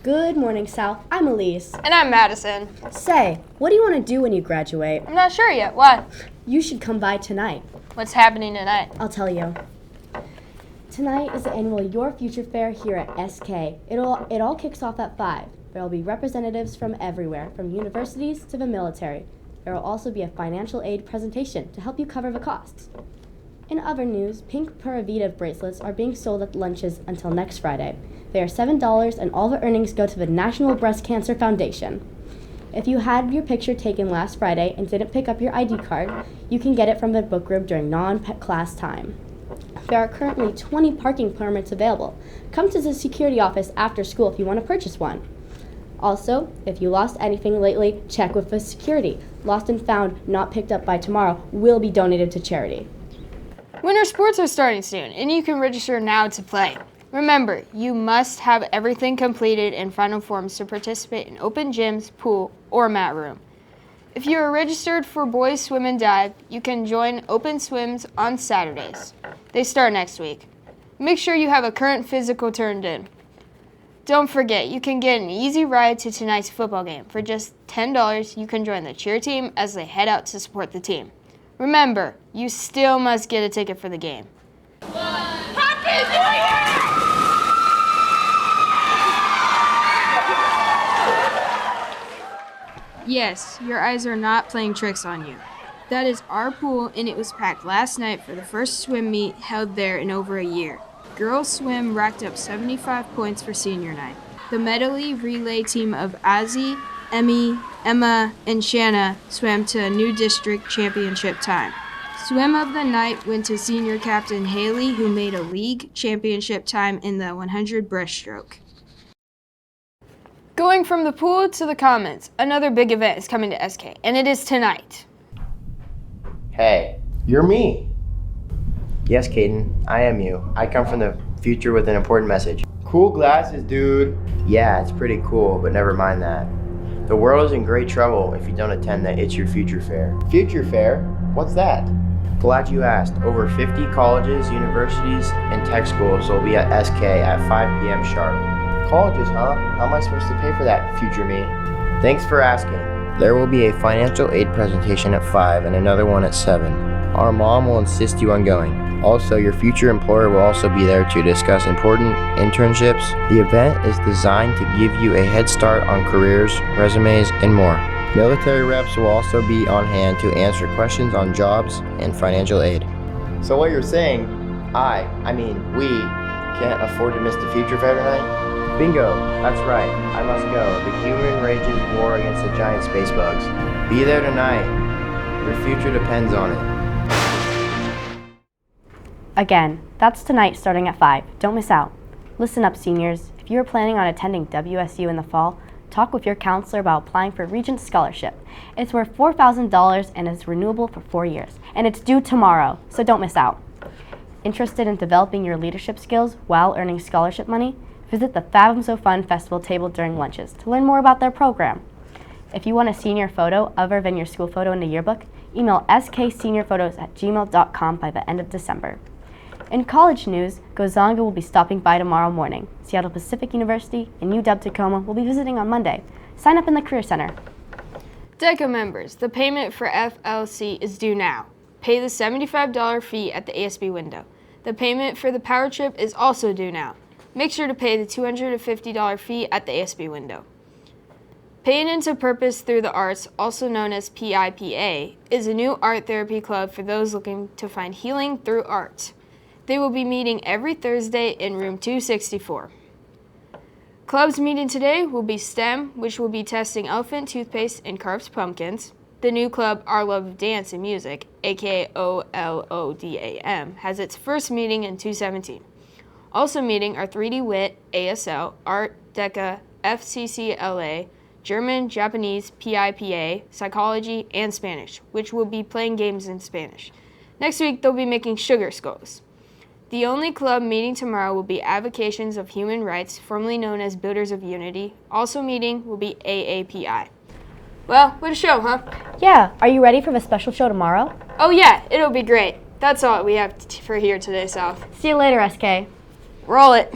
Good morning, South. I'm Elise. And I'm Madison. Say, what do you want to do when you graduate? I'm not sure yet. What? You should come by tonight. What's happening tonight? I'll tell you. Tonight is the annual Your Future Fair here at SK. It all kicks off at 5. There will be representatives from everywhere, from universities to the military. There will also be a financial aid presentation to help you cover the costs. In other news, pink Pura Vida bracelets are being sold at lunches until next Friday. They are $7 and all the earnings go to the National Breast Cancer Foundation. If you had your picture taken last Friday and didn't pick up your ID card, you can get it from the book room during non-class time. There are currently 20 parking permits available. Come to the security office after school if you want to purchase one. Also, if you lost anything lately, check with the security. Lost and found, not picked up by tomorrow, will be donated to charity. Winter sports are starting soon, and you can register now to play. Remember, you must have everything completed in final forms to participate in open gyms, pool, or mat room. If you are registered for boys swim and dive, you can join open swims on Saturdays. They start next week. Make sure you have a current physical turned in. Don't forget, you can get an easy ride to tonight's football game. For just $10, you can join the cheer team as they head out to support the team. Remember, you still must get a ticket for the game. Happy New Year! Yes, your eyes are not playing tricks on you. That is our pool, and it was packed last night for the first swim meet held there in over a year. Girls swim racked up 75 points for senior night. The medley relay team of Ozzy, Emmy, Emma, and Shanna swam to a new district championship time. Swim of the night went to senior captain Haley, who made a league championship time in the 100 breaststroke. Going from the pool to the commons, another big event is coming to SK, and it is tonight. Hey, you're me. Yes, Caden, I am you. I come from the future with an important message. Cool glasses, dude. Yeah, it's pretty cool, but never mind that. The world is in great trouble if you don't attend the It's Your Future Fair. Future Fair? What's that? Glad you asked. Over 50 colleges, universities, and tech schools will be at SK at 5 p.m. sharp. Colleges, huh? How am I supposed to pay for that, future me? Thanks for asking. There will be a financial aid presentation at 5 and another one at 7. Our mom will insist you on going. Also, your future employer will also be there to discuss important internships. The event is designed to give you a head start on careers, resumes, and more. Military reps will also be on hand to answer questions on jobs and financial aid. So what you're saying, we can't afford to miss the future fair tonight? Bingo, that's right, I must go. The human rage's war against the giant space bugs. Be there tonight. Your future depends on it. Again, that's tonight starting at 5. Don't miss out. Listen up, seniors. If you are planning on attending WSU in the fall, talk with your counselor about applying for Regent Scholarship. It's worth $4,000 and is renewable for 4 years. And it's due tomorrow, so don't miss out. Interested in developing your leadership skills while earning scholarship money? Visit the Fathom So Fun Festival table during lunches to learn more about their program. If you want a senior photo other than your school photo in the yearbook, email skseniorphotos@gmail.com by the end of December. In college news, Gozanga will be stopping by tomorrow morning. Seattle Pacific University and UW-Tacoma will be visiting on Monday. Sign up in the Career Center. DECA members, the payment for FLC is due now. Pay the $75 fee at the ASB window. The payment for the Power Trip is also due now. Make sure to pay the $250 fee at the ASB window. Paying into Purpose Through the Arts, also known as PIPA, is a new art therapy club for those looking to find healing through art. They will be meeting every Thursday in room 264. Clubs meeting today will be STEM, which will be testing elephant toothpaste and carved pumpkins. The new club, Our Love of Dance and Music, aka OLODAM, has its first meeting in 2017. Also meeting are 3D Wit, ASL, Art, DECA, FCCLA, German, Japanese, PIPA, Psychology, and Spanish, which will be playing games in Spanish. Next week, they'll be making sugar skulls. The only club meeting tomorrow will be Avocations of Human Rights, formerly known as Builders of Unity. Also meeting will be AAPI. Well, what a show, huh? Yeah, are you ready for the special show tomorrow? Oh yeah, it'll be great. That's all we have for here today, South. See you later, SK. Roll it.